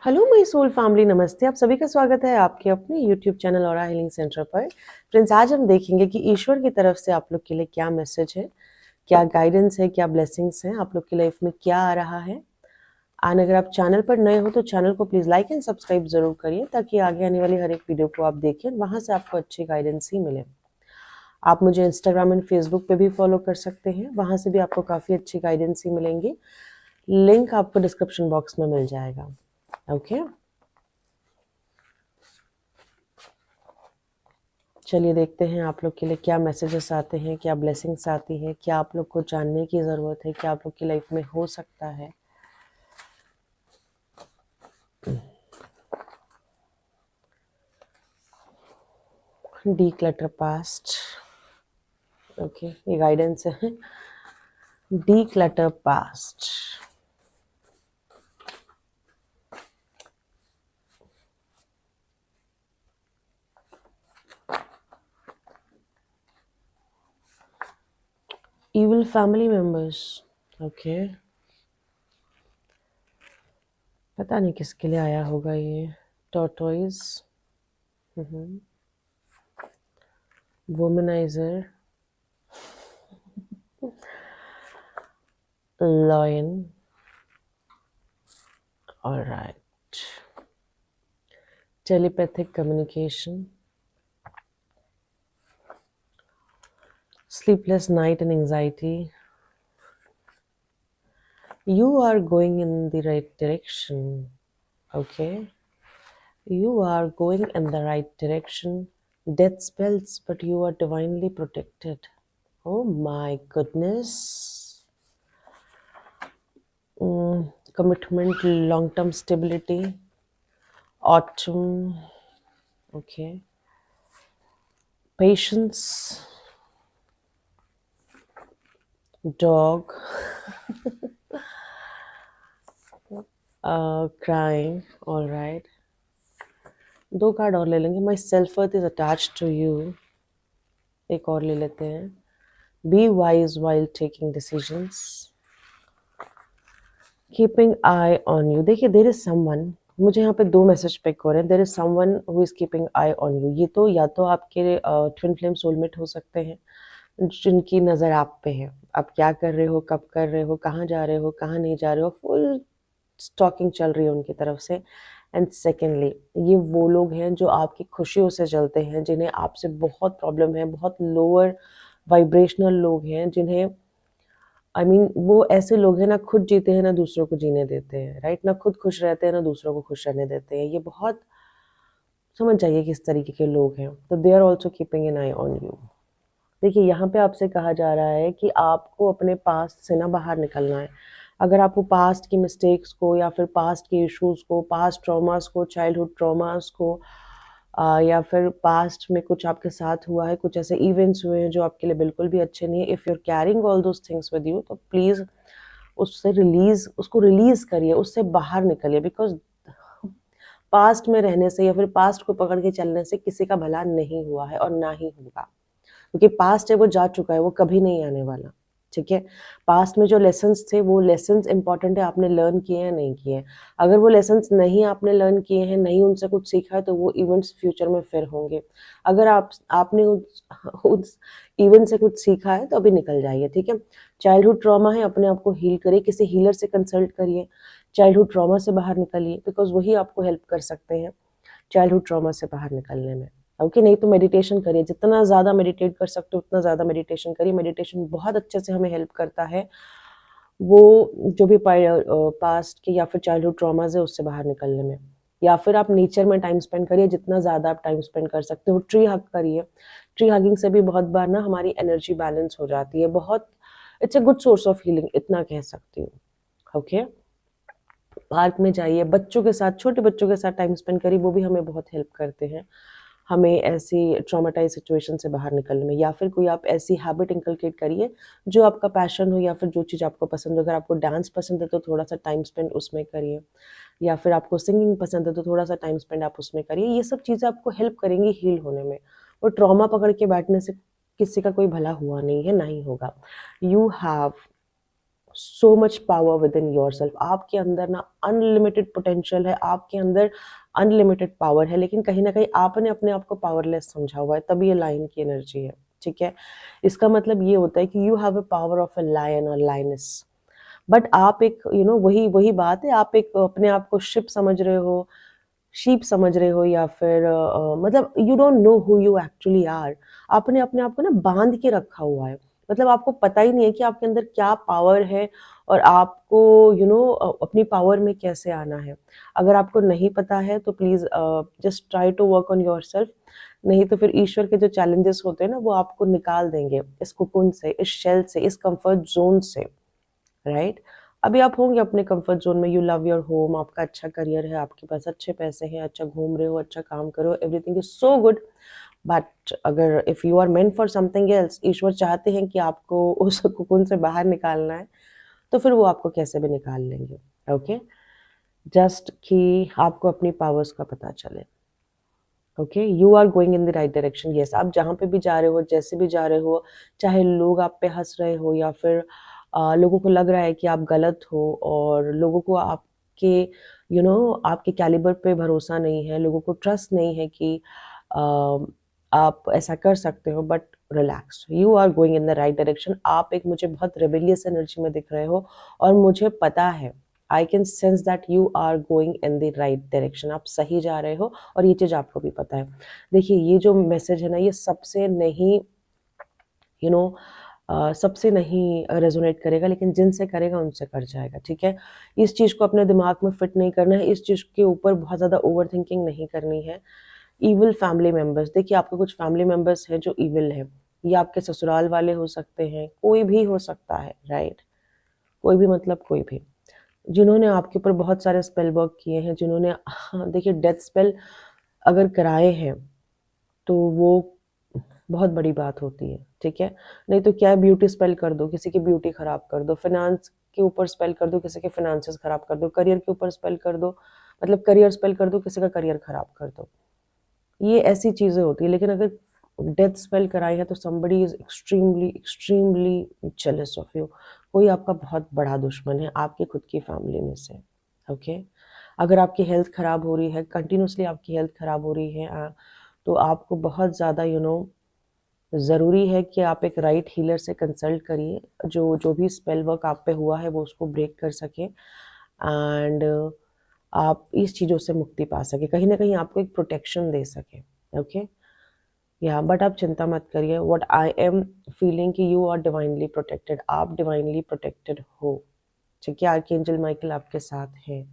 Hello my soul family, नमस्ते। आप सभी का स्वागत है आपके अपने यूट्यूब चैनल और हीलिंग सेंटर पर। फ्रेंड्स, आज हम देखेंगे कि ईश्वर की तरफ से आप लोग के लिए क्या मैसेज है, क्या गाइडेंस है, क्या ब्लेसिंग्स हैं, आप लोग की लाइफ में क्या आ रहा है। एंड अगर आप चैनल पर नए हो तो चैनल को प्लीज़ लाइक एंड सब्सक्राइब ज़रूर करिए, ताकि आगे आने वाली हर एक वीडियो को आप देखें, वहाँ से आपको अच्छी गाइडेंस ही मिले। आप मुझे इंस्टाग्राम एंड फेसबुक पे भी फॉलो कर सकते हैं, वहाँ से भी आपको काफ़ी अच्छी गाइडेंस ही मिलेंगी। लिंक आपको डिस्क्रिप्शन बॉक्स में मिल जाएगा। ओके, चलिए देखते हैं आप लोग के लिए क्या मैसेजेस आते हैं, क्या ब्लेसिंग्स आती हैं, क्या आप लोग को जानने की ज़रूरत है, क्या आप लोग की लाइफ में हो सकता है। Declutter past. ओके, ये गाइडेंस है। Declutter past. evil family members। Okay, पता नहीं किसके लिए आया होगा ये। Tortoise, womaniser, lion. Alright, telepathic communication, sleepless night and anxiety. You are going in the right direction. Okay, you are going in the right direction. Death spells, but you are divinely protected. Oh my goodness. Commitment, long-term stability, autumn. Okay, patience, dog. Crying. All right, 2 card और ले लेंगे। My self worth is attach to you. एक और ले लेते हैं। Be wise while taking decisions, keeping eye on you. देखिए, there is someone, मुझे यहाँ पे 2 मैसेज पिक हो रहे हैं। There is someone who is keeping eye on you. ये तो या तो आपके ट्विन फ्लेम सोलमेट हो सकते हैं, जिनकी नज़र आप पे है। आप क्या कर रहे हो, कब कर रहे हो, कहाँ जा रहे हो, कहाँ नहीं जा रहे हो, फुल स्टॉकिंग चल रही है उनकी तरफ से। एंड सेकेंडली, ये वो लोग हैं जो आपकी खुशियों से चलते हैं, जिन्हें आपसे बहुत प्रॉब्लम है, बहुत लोअर वाइब्रेशनल लोग हैं, जिन्हें वो ऐसे लोग हैं, ना खुद जीते हैं ना दूसरों को जीने देते हैं, राइट। ना खुद खुश रहते हैं ना दूसरों को खुश रहने देते हैं। ये बहुत समझ जाइए किस तरीके के लोग हैं। तो they are also keeping an eye on you. देखिए, यहाँ पे आपसे कहा जा रहा है कि आपको अपने पास्ट से ना बाहर निकलना है। अगर आप वो पास्ट की मिस्टेक्स को, या फिर पास्ट के इश्यूज़ को, पास्ट ट्रॉमास को, चाइल्डहुड ट्रॉमास को, या फिर पास्ट में कुछ आपके साथ हुआ है, कुछ ऐसे इवेंट्स हुए हैं जो आपके लिए बिल्कुल भी अच्छे नहीं है। If you are carrying all those things with you, तो प्लीज़ उसको रिलीज़ करिए, उससे बाहर निकलिए। बिकॉज़ पास्ट में रहने से या फिर पास्ट को पकड़ के चलने से किसी का भला नहीं हुआ है और ना ही होगा। क्योंकि पास्ट है, वो जा चुका है, वो कभी नहीं आने वाला। ठीक है, पास्ट में जो लेसन्स थे, वो लेसन्स इंपॉर्टेंट है, आपने लर्न किए हैं नहीं किए हैं। अगर वो लेसन्स नहीं आपने लर्न किए हैं, नहीं उनसे कुछ सीखा है, तो वो इवेंट्स फ्यूचर में फिर होंगे। अगर आपने उस इवेंट से कुछ सीखा है तो अभी निकल जाइए। ठीक है, चाइल्डहुड ट्रॉमा है, अपने आप को हील करिए, किसी हीलर से कंसल्ट करिए, चाइल्डहुड ट्रॉमा से बाहर निकलिए, बिकॉज वही आपको हेल्प कर सकते हैं चाइल्डहुड ट्रॉमा से बाहर निकलने में। ओके, नहीं तो मेडिटेशन करिए, जितना ज़्यादा मेडिटेट कर सकते हो उतना ज़्यादा मेडिटेशन करिए। मेडिटेशन बहुत अच्छे से हमें हेल्प करता है, वो जो भी पास्ट के या फिर चाइल्डहुड ट्रॉमाज है उससे बाहर निकलने में। या फिर आप नेचर में टाइम स्पेंड करिए, जितना ज़्यादा आप टाइम स्पेंड कर सकते हो। ट्री हग करिए, ट्री हगिंग से भी बहुत बार ना हमारी एनर्जी बैलेंस हो जाती है। बहुत it's a good source of healing, इतना कह सकती हूँ। ओके, पार्क में जाइए, बच्चों के साथ, छोटे बच्चों के साथ टाइम स्पेंड करिए, वो भी हमें बहुत हेल्प करते हैं हमें ऐसी ट्रॉमाटाइज सिचुएशन से बाहर निकलने में। या फिर कोई आप ऐसी हैबिट इंकलकेट करिए जो आपका पैशन हो, या फिर जो चीज़ आपको पसंद हो। अगर आपको डांस पसंद है तो थोड़ा सा टाइम स्पेंड उसमें करिए, या फिर आपको सिंगिंग पसंद है तो थोड़ा सा टाइम स्पेंड आप उसमें करिए। ये सब चीज़ें आपको हेल्प करेंगी हील होने में। और ट्रॉमा पकड़ के बैठने से किसी का कोई भला हुआ नहीं है, ना ही होगा। You have so much power with in your self. आपके अंदर ना अनलिमिटेड पोटेंशियल है, आपके अंदर अनलिमिटेड पावर है, लेकिन कहीं ना कहीं आपने अपने आप को पावरलेस समझा हुआ है, तभी ये लायन की एनर्जी है। ठीक है, इसका मतलब ये होता है कि you have a power of a lion और लायनेस, बट आप एक वही वही बात है, आप एक अपने आप को शिप समझ रहे हो, शीप समझ रहे हो, या फिर मतलब you don't know who you actually are. आपने अपने आप को ना बांध के रखा हुआ है, मतलब आपको पता ही नहीं है कि आपके अंदर क्या पावर है और आपको अपनी पावर में कैसे आना है। अगर आपको नहीं पता है तो please just try to work on yourself, नहीं तो फिर ईश्वर के जो चैलेंजेस होते हैं ना वो आपको निकाल देंगे इस कुकुन से, इस शेल से, इस कंफर्ट जोन से, राइट। अभी आप होंगे अपने कंफर्ट जोन में, यू लव योर होम, आपका अच्छा करियर है, आपके पास अच्छे पैसे हैं, अच्छा घूम रहे हो, अच्छा काम करो, everything is so good. But अगर if you are meant for something else, ईश्वर चाहते हैं कि आपको उस कुकुन से बाहर निकालना है, तो फिर वो आपको कैसे भी निकाल लेंगे। ओके, जस्ट कि आपको अपनी पावर्स का पता चले। Okay, you are going in the right direction. Yes, आप जहाँ पे भी जा रहे हो, जैसे भी जा रहे हो, चाहे लोग आप पे हंस रहे हो या फिर लोगों को लग रहा है कि आप गलत हो, और लोगों को आपके आपके कैलिबर पे भरोसा नहीं है, लोगों को ट्रस्ट नहीं है कि आप ऐसा कर सकते हो, but relax, you are going in the right direction. आप एक मुझे बहुत रेबेलियस एनर्जी में दिख रहे हो, और मुझे पता है, I can sense that you are going in the right direction, आप सही जा रहे हो, और ये चीज़ आपको भी पता है। देखिए, ये जो मैसेज है ना, ये सबसे नहीं यू नो सबसे नहीं रेजोनेट करेगा, लेकिन जिनसे करेगा उनसे कर जाएगा। ठीक है, इस चीज़ को अपने दिमाग में फिट नहीं करना है, इस चीज़ के ऊपर बहुत ज़्यादा ओवर थिंकिंग नहीं करनी है। इविल फैमिली मेंबर्स, देखिए आपके कुछ फैमिली मेंबर्स हैं जो इविल है, ये आपके ससुराल वाले हो सकते हैं, कोई भी हो सकता है, राइट। कोई भी मतलब कोई भी, जिन्होंने आपके ऊपर बहुत सारे स्पेल वर्क किए हैं, जिन्होंने हाँ, देखिए डेथ स्पेल अगर कराए हैं तो वो बहुत बड़ी बात होती है। ठीक है, नहीं तो क्या है, ब्यूटी स्पेल कर दो, किसी की ब्यूटी खराब कर दो, फाइनेंस के ऊपर स्पेल कर दो, किसी के फाइनेंसेस खराब कर दो, करियर के ऊपर स्पेल कर दो, मतलब करियर स्पेल कर दो, किसी का करियर खराब कर दो, ये ऐसी चीज़ें होती है। लेकिन अगर डेथ स्पेल कराई है तो somebody is extremely extremely jealous of you, कोई आपका बहुत बड़ा दुश्मन है आपके खुद की फैमिली में से। ओके, अगर आपकी हेल्थ खराब हो रही है, कंटिन्यूसली आपकी हेल्थ खराब हो रही है, तो आपको बहुत ज़्यादा ज़रूरी है कि आप एक राइट हीलर से कंसल्ट करिए, जो जो भी स्पेल वर्क आप पे हुआ है वो उसको ब्रेक कर सके, एंड आप इस चीज़ों से मुक्ति पा सके, कहीं ना कहीं आपको एक प्रोटेक्शन दे सके। ओके, या बट आप चिंता मत करिए, व्हाट आई एम फीलिंग कि यू आर डिवाइनली प्रोटेक्टेड, आप डिवाइनली प्रोटेक्टेड हो। ठीक है, आर्कएंजल माइकल आपके साथ हैं,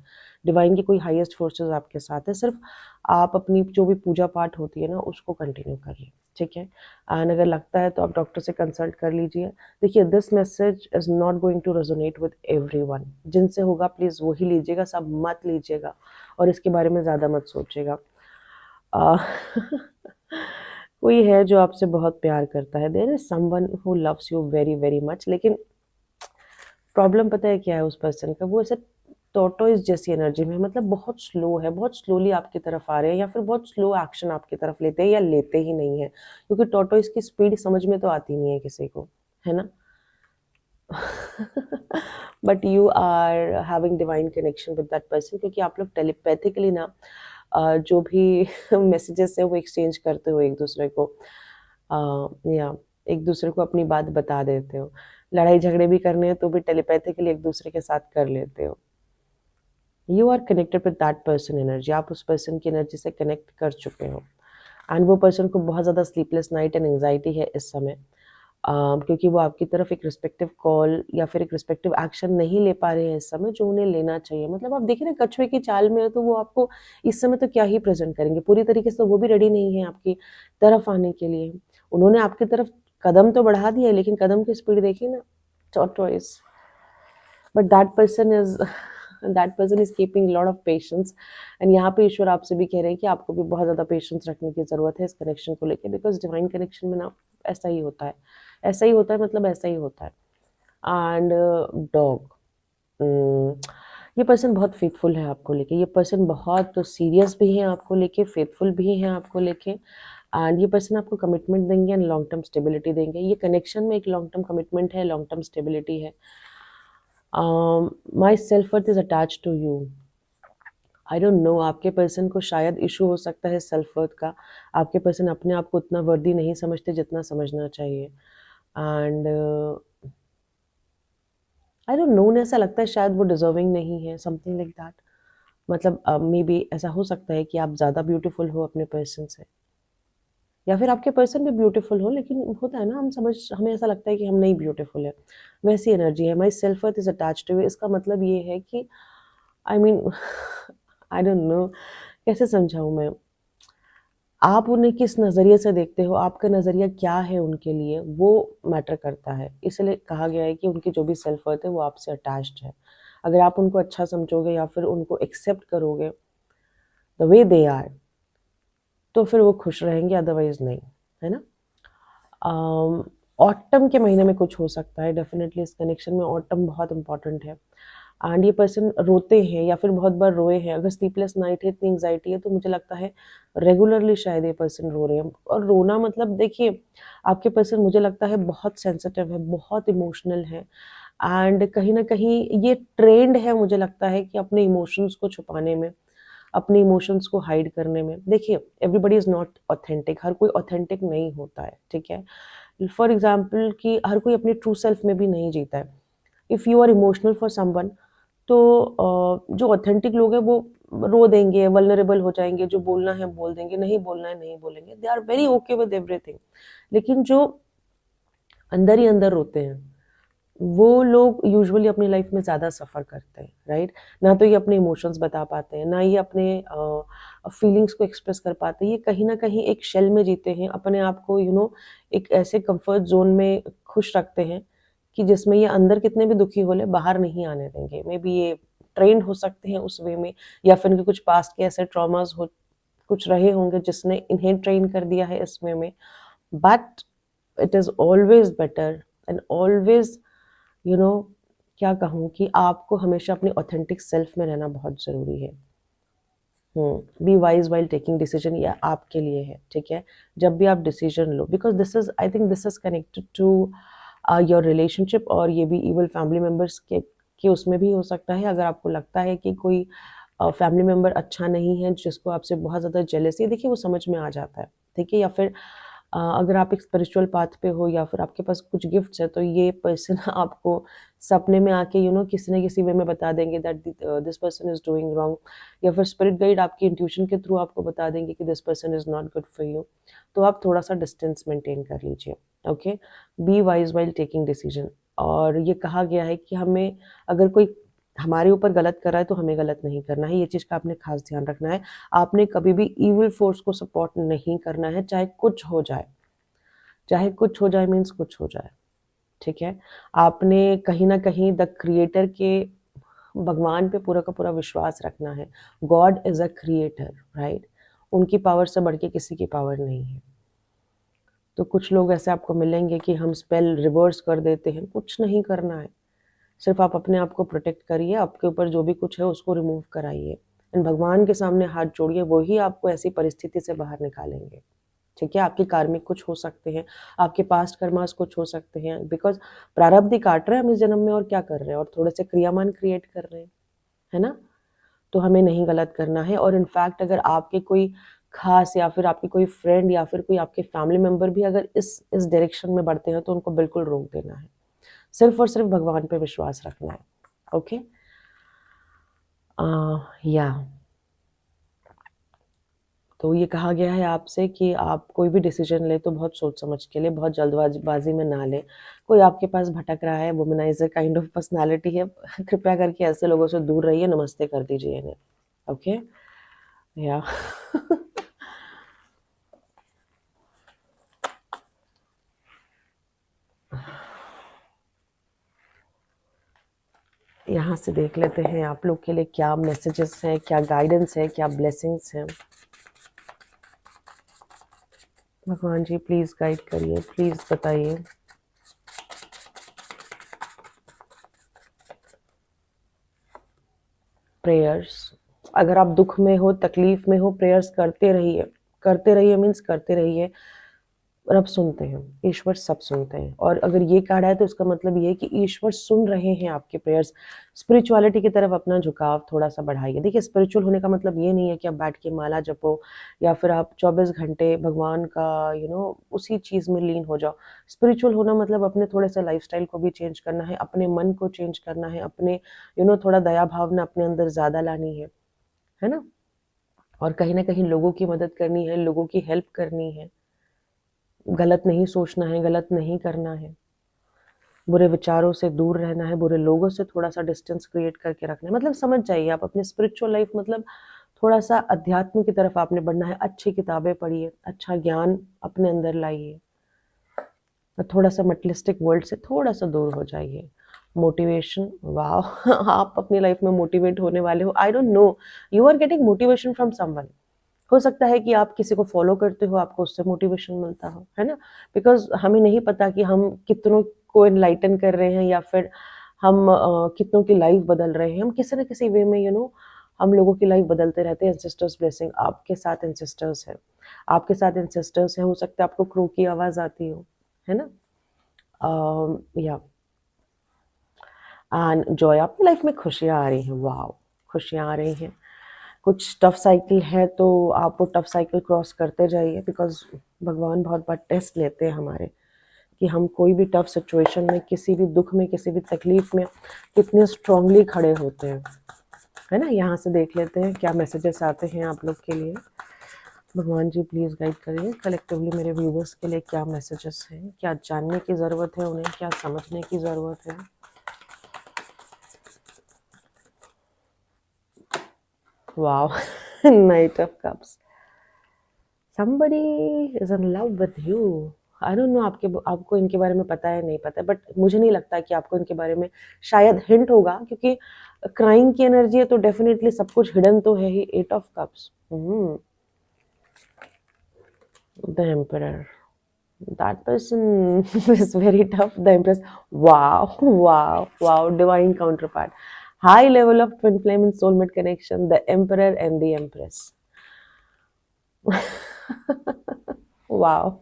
डिवाइन की कोई हाईएस्ट फोर्सेस आपके साथ है, सिर्फ आप अपनी जो भी पूजा पाठ होती है ना उसको कंटिन्यू करिए। ठीक है, एंड अगर लगता है तो आप डॉक्टर से कंसल्ट कर लीजिए। देखिए, this message is not going to resonate with everyone, जिनसे होगा प्लीज़ वही लीजिएगा, सब मत लीजिएगा, और इसके बारे में ज़्यादा मत सोचिएगा। आ, कोई है जो आपसे बहुत प्यार करता है, there is someone who loves you very very much, लेकिन प्रॉब्लम पता है क्या है उस पर्सन का, वो ऐसे टॉर्टोइज जैसी एनर्जी में है, मतलब बहुत स्लो है, बहुत स्लोली आपकी तरफ आ रहे हैं, या फिर बहुत स्लो एक्शन आपकी तरफ लेते हैं, या लेते ही नहीं है, क्योंकि टॉर्टोइज की स्पीड समझ में तो आती नहीं है किसी को, है ना। But you are having divine connection with that person, क्योंकि आप लोग टेलीपैथिकली ना जो भी मैसेजेस है वो एक्सचेंज करते हो एक दूसरे को, या एक दूसरे को अपनी बात बता देते हो, लड़ाई झगड़े भी करने हैं तो भी टेलीपैथिकली एक दूसरे के साथ कर लेते हो। You are connected with that person energy, आप उस पर्सन की एनर्जी से कनेक्ट कर चुके हो, एंड वो पर्सन को बहुत ज़्यादा स्लीपलेस नाइट एंड एंग्जाइटी है इस समय, क्योंकि वो आपकी तरफ एक रिस्पेक्टिव कॉल या फिर एक रिस्पेक्टिव एक्शन नहीं ले पा रहे हैं इस समय, जो उन्हें लेना चाहिए। मतलब आप देखिए ना, कछुए की चाल में है तो वो आपको इस समय तो क्या ही प्रेजेंट करेंगे, पूरी तरीके से तो वो भी रेडी नहीं है आपकी तरफ आने के लिए। उन्होंने आपकी तरफ कदम तो बढ़ा दिया, लेकिन कदम की स्पीड देखिए ना, tortoise. But that person is keeping lot of patience, and यहाँ पे ईश्वर आपसे भी कह रहे हैं कि आपको भी बहुत ज़्यादा पेशेंस रखने की ज़रूरत है इस कनेक्शन को लेकर, बिकॉज डिवाइन कनेक्शन में ना ऐसा ही होता है, ऐसा ही होता है, मतलब ऐसा ही होता है। एंड डॉग, ये पर्सन बहुत फेथफुल है आपको लेके, ये पर्सन बहुत सीरियस भी है आपको लेके, फेथफुल भी है आपको लेके, एंड ये पर्सन आपको कमिटमेंट देंगे एंड लॉन्ग टर्म स्टेबिलिटी देंगे। ये कनेक्शन में एक लॉन्ग टर्म कमिटमेंट है, लॉन्ग टर्म स्टेबिलिटी है। My self worth is attach to you. I don't know, आपके पर्सन को शायद इशू हो सकता है सेल्फ वर्थ का। आपके पर्सन अपने आप को उतना वर्दी नहीं समझते जितना समझना चाहिए। एंड आई डोंट नो, उन्हें ऐसा लगता है शायद वो डिजर्विंग नहीं है, समथिंग लाइक दैट। मतलब मे बी ऐसा हो सकता है कि आप ज़्यादा ब्यूटीफुल हो अपने पर्सन से, या फिर आपके पर्सन भी ब्यूटीफुल हो, लेकिन होता है ना, हमें ऐसा लगता है कि हम नहीं ब्यूटीफुल है। वैसी एनर्जी है। My self worth is attach to you, इसका मतलब ये है कि I mean I don't know कैसे समझाऊं मैं। आप उन्हें किस नज़रिए से देखते हो, आपका नज़रिया क्या है उनके लिए, वो मैटर करता है। इसलिए कहा गया है कि उनकी जो भी सेल्फ वर्थ है वो आपसे अटैच्ड है। अगर आप उनको अच्छा समझोगे या फिर उनको एक्सेप्ट करोगे द वे दे आर, तो फिर वो खुश रहेंगे, अदरवाइज नहीं, है ना। ऑटम के महीने में कुछ हो सकता है डेफिनेटली इस कनेक्शन में। ऑटम बहुत इंपॉर्टेंट है। एंड ये पर्सन रोते हैं या फिर बहुत बार रोए हैं। अगर स्लीपलेस नाइट है, इतनी एंग्जाइटी है, तो मुझे लगता है रेगुलरली शायद ये पर्सन रो रहे हैं। और रोना मतलब देखिए, आपके पर्सन मुझे लगता है बहुत सेंसिटिव है, बहुत इमोशनल है। एंड कहीं ना कहीं ये ट्रेंड है, मुझे लगता है कि अपने इमोशंस को छुपाने में, अपने इमोशंस को हाइड करने में। देखिए, एवरीबडी इज़ नॉट ऑथेंटिक, हर कोई ऑथेंटिक नहीं होता है, ठीक है। फॉर एग्जाम्पल कि हर कोई अपनी ट्रू सेल्फ में भी नहीं जीता है। If you are emotional for someone, तो जो ऑथेंटिक लोग हैं वो रो देंगे, वल्नरेबल हो जाएंगे, जो बोलना है बोल देंगे, नहीं बोलना है नहीं बोलेंगे, they are very okay with everything. लेकिन जो अंदर ही अंदर रोते हैं, वो लोग यूजुअली अपनी लाइफ में ज़्यादा सफ़र करते हैं, राइट। ना तो ये अपने इमोशंस बता पाते हैं, ना ये अपने फीलिंग्स को एक्सप्रेस कर पाते हैं। ये कहीं ना कहीं एक शेल में जीते हैं, अपने आप को एक ऐसे कंफर्ट जोन में खुश रखते हैं कि जिसमें ये अंदर कितने भी दुखी हो ले, बाहर नहीं आने देंगे। मे बी ये ट्रेंड हो सकते हैं उस वे में, या फिर इनके कुछ पास्ट के ऐसे ट्रॉमास हो, कुछ रहे होंगे जिसने इन्हें ट्रेन कर दिया है इस वे में। But it is always better and always you know क्या कहूँ, कि आपको हमेशा अपनी ऑथेंटिक सेल्फ में रहना बहुत ज़रूरी है। Be wise while taking decision, ये आपके लिए है, ठीक है। जब भी आप डिसीजन लो, because this is, I think this is connected to your relationship. और ये भी इवल फैमिली मेम्बर्स के उसमें भी हो सकता है। अगर आपको लगता है कि कोई फैमिली मेम्बर अच्छा नहीं है, जिसको आपसे बहुत ज़्यादा जेलसी है, देखिए वो समझ में आ जाता है, ठीक है। या फिर अगर आप एक स्पिरिचुअल पाथ पे हो, या फिर आपके पास कुछ गिफ्ट्स है, तो ये पर्सन आपको सपने में आके किसी न किसी वे में बता देंगे that this person is doing wrong. या फिर स्पिरिट गाइड आपकी इंट्यूशन के थ्रू आपको बता देंगे कि this person is not good for you. तो आप थोड़ा सा डिस्टेंस मेंटेन कर लीजिए, okay. B wise while taking decision. और ये कहा गया है कि हमें, अगर कोई हमारे ऊपर गलत कर रहा है, तो हमें गलत नहीं करना है। ये चीज़ का आपने खास ध्यान रखना है। आपने कभी भी इविल फोर्स को सपोर्ट नहीं करना है, चाहे कुछ हो जाए। चाहे कुछ हो जाए मीन्स कुछ हो जाए, ठीक है। आपने कहीं न कहीं द क्रिएटर के, भगवान पे पूरा का पूरा विश्वास रखना है। God is a creator, right? उनकी पावर से बढ़ के किसी की पावर नहीं है। तो कुछ लोग ऐसे आपको मिलेंगे कि हम स्पेल रिवर्स कर देते हैं, कुछ नहीं करना है। सिर्फ आप अपने आप को प्रोटेक्ट करिए, आपके ऊपर जो भी कुछ है उसको रिमूव कराइए एंड भगवान के सामने हाथ जोड़िए, वही आपको ऐसी परिस्थिति से बाहर निकालेंगे, ठीक है। आपके कार्मिक कुछ हो सकते हैं, आपके पास्ट कर्मास कुछ हो सकते हैं, बिकॉज प्रारब्ध ही काट रहे हैं हम इस जन्म में, और क्या कर रहे हैं, और थोड़े से क्रियामान क्रिएट कर रहे हैं, है ना। तो हमें नहीं गलत करना है। और इनफैक्ट अगर आपके कोई खास, या फिर आपके कोई फ्रेंड, या फिर कोई आपके फैमिली मेम्बर भी अगर इस डायरेक्शन में बढ़ते हैं, तो उनको बिल्कुल रोक देना है। सिर्फ और सिर्फ भगवान पे विश्वास रखना है, ओके। या तो ये कहा गया है आपसे कि आप कोई भी डिसीजन ले तो बहुत सोच समझ के ले, बहुत जल्दबाजी में ना ले। कोई आपके पास भटक रहा है, वुमनाइजर काइंड ऑफ पर्सनालिटी है, कृपया करके ऐसे लोगों से दूर रहिए, नमस्ते कर दीजिए इन्हें, ओके। या यहाँ से देख लेते हैं आप लोग के लिए क्या मैसेजेस हैं, क्या गाइडेंस है, क्या ब्लेसिंग्स हैं। भगवान जी प्लीज़ गाइड करिए, प्लीज़ बताइए। प्रेयर्स, अगर आप दुख में हो, तकलीफ में हो, प्रेयर्स करते रहिए, करते रहिए मीन्स करते रहिए। रब सुनते हैं, ईश्वर सब सुनते हैं। और अगर ये कार्ड है तो इसका मतलब ये है कि ईश्वर सुन रहे हैं आपके प्रेयर्स। स्पिरिचुअलिटी की तरफ अपना झुकाव थोड़ा-सा बढ़ाइए। देखिए, स्पिरिचुअल होने का मतलब ये नहीं है कि आप बैठ के माला जपो या फिर आप 24 घंटे भगवान का उसी चीज़ में लीन हो जाओ। स्पिरिचुअल होना मतलब अपने थोड़े-से लाइफ़स्टाइल को भी चेंज करना है, अपने मन को चेंज करना है, अपने थोड़ा दया भावना अपने अंदर ज़्यादा लानी है ना? और कहीं न कहीं लोगों की मदद करनी है, लोगों की हेल्प करनी है। गलत नहीं सोचना है, गलत नहीं करना है, बुरे विचारों से दूर रहना है, बुरे लोगों से थोड़ा-सा डिस्टेंस क्रिएट करके रखना है। मतलब समझ जाइए आप, अपनी स्पिरिचुअल लाइफ मतलब थोड़ा-सा अध्यात्म की तरफ आपने बढ़ना है, अच्छी किताबें पढ़िए, अच्छा ज्ञान अपने अंदर लाइए और थोड़ा-सा मटेरियलिस्टिक वर्ल्ड से थोड़ा-सा दूर हो जाइए। Motivation, wow! आप अपनी लाइफ में मोटिवेट होने वाले हो। I don't know, you are getting motivation from someone. हो सकता है कि आप किसी को फ़ॉलो करते हो, आपको उससे मोटिवेशन मिलता हो, है ना? बिकॉज़ हमें नहीं पता कि हम कितनों को एनलाइटन कर रहे हैं या फिर हम कितनों की लाइफ़ बदल रहे हैं। हम किसी न किसी वे में हम लोगों की लाइफ़ बदलते रहते हैं। एंसेस्टर्स ब्लेसिंग आपके साथ एंसेस्टर्स हैं। आपके साथ एंसेस्टर्स हैं, हो सकता है आपको क्रो की आवाज़ आती हो, है ना? या एंड जॉय, आपकी लाइफ़ में खुशियाँ आ रही हैं, वॉव! खुशियाँ आ रही हैं। कुछ टफ साइकिल है तो आप वो टफ साइकिल क्रॉस करते जाइए, बिकॉज़ भगवान बहुत बार टेस्ट लेते हैं हमारे कि हम कोई भी टफ सिचुएशन में, किसी भी दुख में, किसी भी तकलीफ में कितने स्ट्रांगली खड़े होते हैं, है ना? यहाँ से देख लेते हैं क्या मैसेजेस आते हैं आप लोग के लिए। भगवान जी प्लीज़ गाइड करिए कलेक्टिवली मेरे व्यूवर्स के लिए क्या मैसेजेस हैं, क्या जानने की ज़रूरत है उन्हें, क्या समझने की ज़रूरत है। Wow! Night of cups. somebody is in love with you. I don't no आपको इनके बारे में पता है नहीं पता है, बट मुझे नहीं लगता कि आपको इनके बारे में शायद हिंट होगा, क्योंकि क्राइंग की एनर्जी है तो डेफिनेटली सब कुछ हिडन तो है ही। 8 of cups, the emperor, that person is very tough, the empress. Wow wow wow, divine counter part, high level of twin flame in soulmate connection, the emperor and the empress. Wow,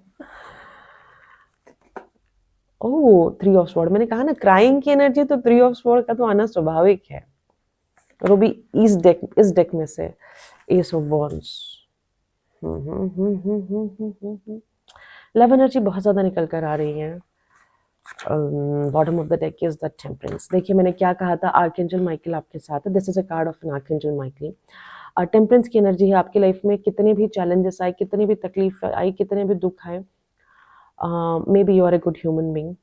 oh! 3 of sword, मैंने कहा ना crying की energy तो 3 of sword का तो आना स्वाभाविक है। और वो भी इस डेक में से S of wands. Love energy बहुत ज़्यादा निकल कर आ रही है। Bottom of the deck is the temperance. देखिए मैंने क्या कहा था, आर्कएंजल माइकल आपके साथ है। This is a card of an archangel Michael. Temperance की एनर्जी है आपकी लाइफ में। कितने भी चैलेंजेस आए, कितनी भी तकलीफ आई, कितने भी दुख आए, maybe you are a good human being,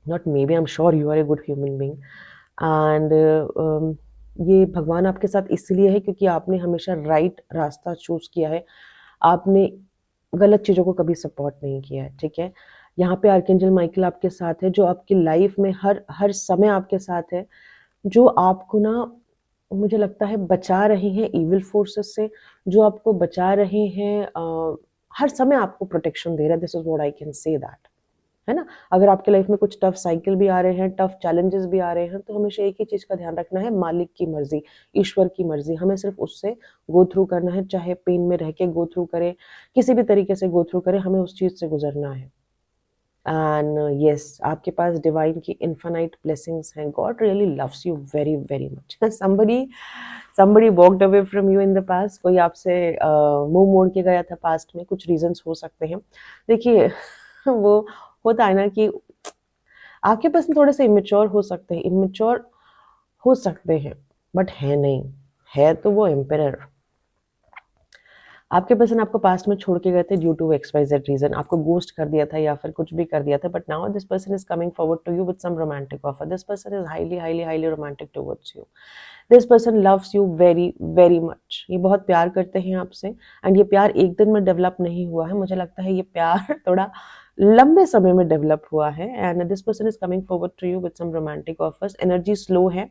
not maybe, I am sure you are a good human being. And ये भगवान आपके साथ इसलिए है क्योंकि आपने हमेशा राइट रास्ता चूज़ किया है। आपने गलत चीज़ों को कभी सपोर्ट नहीं किया है, ठीक है? यहाँ पे आर्कएंजल माइकल आपके साथ है, जो आपकी लाइफ में हर हर समय आपके साथ है, जो आपको ना, मुझे लगता है, बचा रहे हैं इविल फोर्सेस से, जो आपको बचा रहे हैं, हर समय आपको प्रोटेक्शन दे रहा है। This is what I can say that, है ना? अगर आपके लाइफ में कुछ टफ साइकिल भी आ रहे हैं, टफ चैलेंजेस भी आ रहे हैं, तो हमेशा एक ही चीज़ का ध्यान रखना है, मालिक की मर्ज़ी, ईश्वर की मर्ज़ी। हमें सिर्फ़ उससे गो थ्रू करना है, चाहे पेन में रह के गो थ्रू करें, किसी भी तरीके से गो थ्रू करें, हमें उस चीज़ से गुज़रना है। एंड येस, आपके पास डिवाइन की इन्फिनाइट ब्लेसिंग्स हैं। God really loves you very, very much. Somebody walked away from you in the past. कोई आपसे मुँह मोड़ के गया था पास्ट में, कुछ रीज़न्स हो सकते हैं। देखिए वो होता है ना कि आपके पर्सन थोड़े से इमेच्योर हो सकते हैं, बट है नहीं, है तो वो एम्परर। आपके पर्सन आपको पास्ट में छोड़ के गए थे ड्यू टू XYZ रीज़न, आपको घोस्ट कर दिया था या फिर कुछ भी कर दिया था, but now this person is coming forward to you with some romantic offer. This person is highly highly highly romantic towards you. This person loves you very very much. ये बहुत प्यार करते हैं आपसे, एंड ये प्यार एक दिन में डेवलप नहीं हुआ है। मुझे लगता है ये प्यार थोड़ा लंबे समय में डेवलप हुआ है। And this person is coming forward to you with some romantic offers. Energy slow है,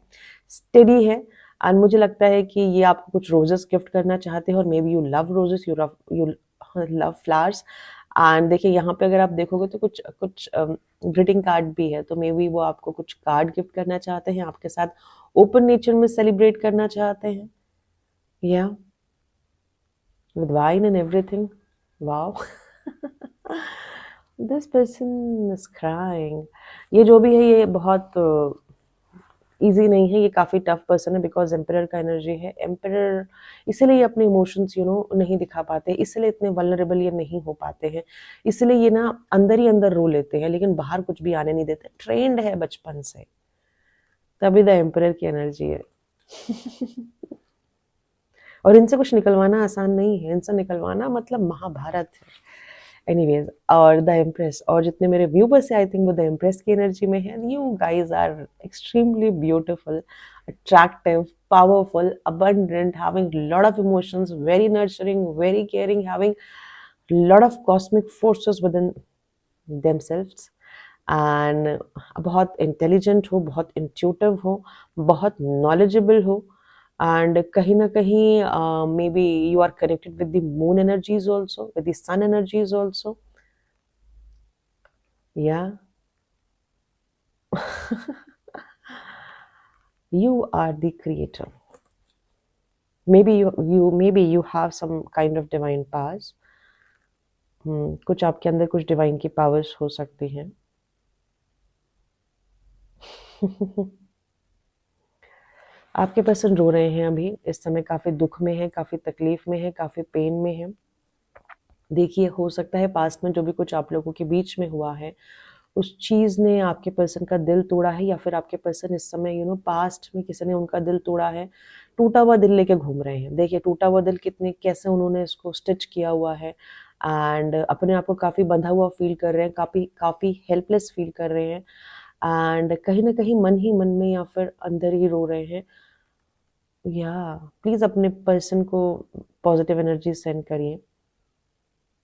स्टेडी है, एंड मुझे लगता है कि ये आपको कुछ रोजेस गिफ्ट करना चाहते हैं, और may be you love roses, you love flowers. And देखिए यहाँ पे अगर आप देखोगे तो कुछ कुछ ग्रीटिंग कार्ड भी है, तो मे बी वो आपको कुछ कार्ड गिफ्ट करना चाहते हैं, आपके साथ ओपन नेचर में सेलिब्रेट करना चाहते हैं, या with wine and everything. Wow this person is crying. ये जो भी है ये बहुत ईज़ी नहीं है, ये काफ़ी टफ पर्सन है बिकॉज़ एम्परर का एनर्जी है। एम्परर इसीलिए ये अपने इमोशंस नहीं दिखा पाते, इसलिए इतने वल्नरेबल ये नहीं हो पाते हैं। इसलिए ये ना अंदर ही अंदर रो लेते हैं, लेकिन बाहर कुछ भी आने नहीं देते। ट्रेंड है बचपन से, तभी द एम्परर की एनर्जी है। और इनसे कुछ निकलवाना आसान नहीं है, इनसे निकलवाना मतलब महाभारत है। एनीवेज़ और द एम्प्रेस और जितने मेरे व्यूवर्स हैं आई थिंक वो द एम्प्रेस की एनर्जी में है। You guys are extremely beautiful, attractive, powerful, abundant, having lot of emotions, very nurturing, very caring, having lot of cosmic forces within themselves and बहुत intelligent हो, बहुत intuitive हो, बहुत knowledgeable हो एंड कहीं न कहीं maybe you are connected with the moon energies also, with the sun energies also. या you are the creator. Maybe you have some kind of divine powers. कुछ आपके अंदर कुछ डिवाइन की पावर्स हो सकती हैं। आपके पर्सन रो रहे हैं अभी, इस समय काफ़ी दुःख में है, काफ़ी तकलीफ में है, काफ़ी पेन में है। देखिए, हो सकता है पास्ट में जो भी कुछ आप लोगों के बीच में हुआ है, उस चीज़ ने आपके पर्सन का दिल तोड़ा है या फिर आपके पर्सन इस समय पास्ट में किसी ने उनका दिल तोड़ा है, टूटा हुआ दिल लेके घूम रहे हैं। देखिए, टूटा हुआ दिल कितने कैसे उन्होंने इसको स्टिच किया हुआ है एंड अपने आप को काफ़ी बँधा हुआ फ़ील कर रहे हैं, काफ़ी काफ़ी हेल्पलेस फ़ील कर रहे हैं एंड कहीं न कहीं मन ही मन में या फिर अंदर ही रो रहे हैं। या प्लीज़ अपने पर्सन को पॉज़िटिव एनर्जी सेंड करिए।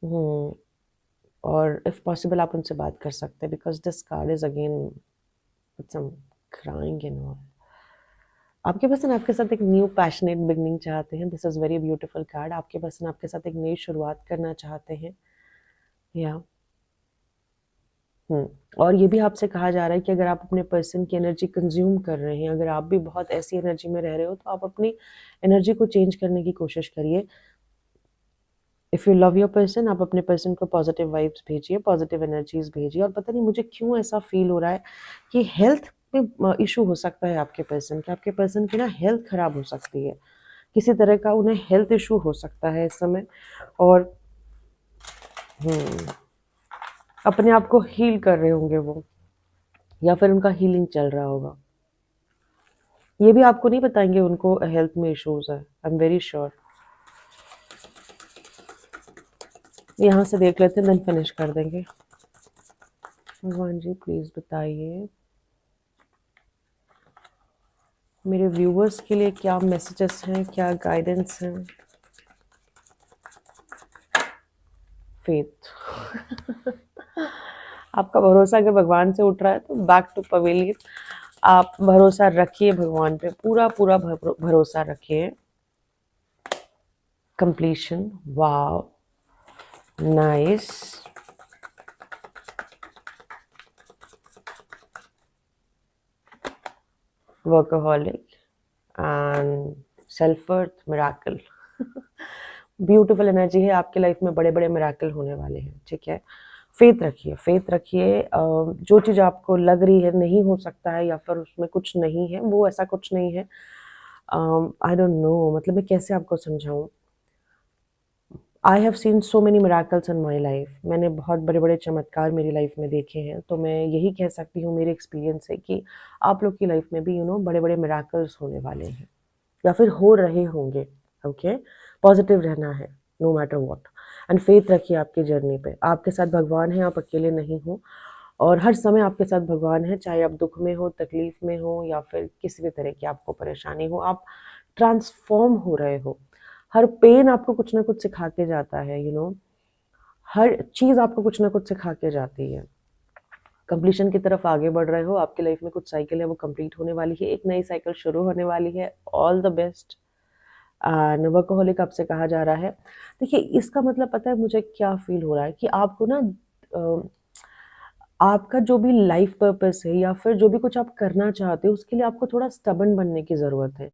हुँ। और इफ पॉसिबल आप उनसे बात कर सकते हैं because this card is again with some crying and all. आपके पर्सन आपके साथ एक न्यू पैशनेट बिगिनिंग चाहते हैं। This is very beautiful card. आपके पर्सन आपके साथ एक नई शुरुआत करना चाहते हैं। या और ये भी आपसे कहा जा रहा है कि अगर आप अपने पर्सन की एनर्जी कंज़्यूम कर रहे हैं, अगर आप भी बहुत ऐसी एनर्जी में रह रहे हो, तो आप अपनी एनर्जी को चेंज करने की कोशिश करिए। If you love your person आप अपने पर्सन को पॉजिटिव वाइब्स भेजिए, पॉजिटिव एनर्जीज़ भेजिए और पता नहीं मुझे क्यों ऐसा फ़ील हो रहा है कि हेल्थ में इश्यू हो सकता है आपके पर्सन की ना हेल्थ ख़राब हो सकती है। किसी तरह का उन्हें हेल्थ इश्यू हो सकता है इस समय और हुँ, अपने आप को हील कर रहे होंगे वो या फिर उनका हीलिंग चल रहा होगा। ये भी आपको नहीं बताएँगे उनको हेल्थ में इश्यूज़ है, आई एम वेरी श्योर। यहाँ से देख लेते हैं देन फिनिश कर देंगे। भगवान जी प्लीज़ बताइए मेरे व्यूअर्स के लिए क्या मैसेजेस हैं, क्या गाइडेंस हैं? फेथ। आपका भरोसा अगर भगवान से उठ रहा है तो बैक टू पवेलियन। आप भरोसा रखिए भगवान पे, पूरा भरोसा रखिए। Completion, wow, nice. Workaholic and self worth, miracle. Beautiful energy है आपकी लाइफ में, बड़े-बड़े मिरेकल होने वाले हैं, ठीक है? फेथ रखिए जो चीज़ आपको लग रही है नहीं हो सकता है या फिर उसमें कुछ नहीं है, वो ऐसा कुछ नहीं है। आई डोंट नो मतलब मैं कैसे आपको समझाऊँ? I have seen so many miracles in my life. मैंने बहुत बड़े-बड़े चमत्कार मेरी लाइफ में देखे हैं, तो मैं यही कह सकती हूँ मेरे एक्सपीरियंस से कि आप लोग की लाइफ में भी बड़े-बड़े मिरेकल्स होने वाले हैं या फिर हो रहे होंगे, ओके? पॉज़िटिव रहना है, no matter what and faith रखिए आपकी जर्नी पे। आपके साथ भगवान हैं, आप अकेले नहीं हो और हर समय आपके साथ भगवान है, चाहे आप दुःख में हो, तकलीफ़ में हो या फिर किसी भी तरह की आपको परेशानी हो, आप ट्रांसफ़ॉर्म हो रहे हो। हर पेन आपको कुछ ना कुछ सिखा के जाता है, हर चीज़ आपको कुछ ना कुछ सिखा के जाती है। कंप्लीशन की तरफ आगे बढ़ रहे हो, आपकी लाइफ़ में कुछ साइकिल है वो कंप्लीट होने वाली है, एक नई साइकिल शुरू होने वाली है। All the best. वर्कहॉलिक आपसे कहा जा रहा है। देखिए, इसका मतलब पता है मुझे क्या फ़ील हो रहा है कि आपको ना अ, आपका जो भी लाइफ़ पर्पस है या फिर जो भी कुछ आप करना चाहते हो, उसके लिए आपको थोड़ा स्टबर्न बनने की ज़रूरत है।